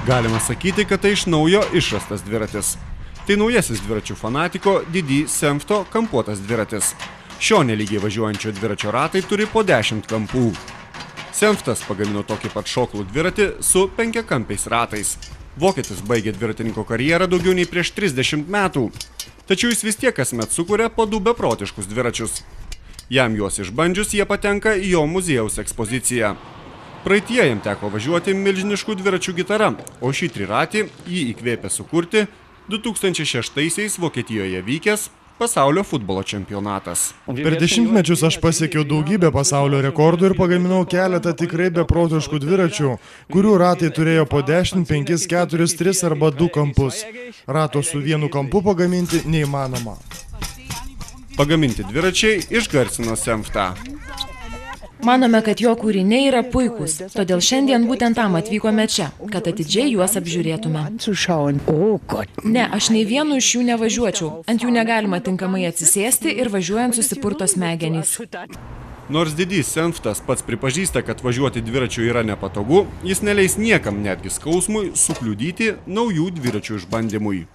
Galima sakyti, kad tai iš naujo išrastas dviratis. Tai naujasis dviračių fanatiko Didi Senfto kampuotas dviratis. Šio nelygiai važiuojančio dviračio ratai turi po 10 kampų. Senftas pagamino tokį pat šoklų dviratį su 5-kampiais ratais. Vokietis baigė dviratininko karjerą daugiau nei prieš 30 metų. Tačiau jis vis tiek kasmet sukuria po 2 beprotiškus dviračius. Jam juos išbandžius, jie patenka į jo muziejaus ekspoziciją. Praeitie jam teko važiuoti milžiniškų dviračių gitara, o šį triratį jį įkvėpė sukurti 2006-aisiais Vokietijoje vykęs pasaulio futbolo čempionatas. Per dešimtmečius aš pasiekiau daugybę pasaulio rekordų ir pagaminau keletą tikrai beprotiškų dviračių, kurių ratai turėjo po 10, 5, 4, 3 arba 2 kampus. Rato su vienu kampu pagaminti neįmanoma. Pagaminti dviračiai išgarsino Senftą. Manome, kad jo kūriniai yra puikūs, todėl šiandien būtent tam atvykome čia, kad atidžiai juos apžiūrėtume. Ne, aš nei vienu iš jų nevažiuočiau, ant jų negalima tinkamai atsisėsti ir važiuojant susipurto smegenys. Nors Didi Senftas pats pripažįsta, kad važiuoti dviračiu yra nepatogu, jis neleis niekam, netgi skausmui, sukliudyti naujų dviračių išbandymui.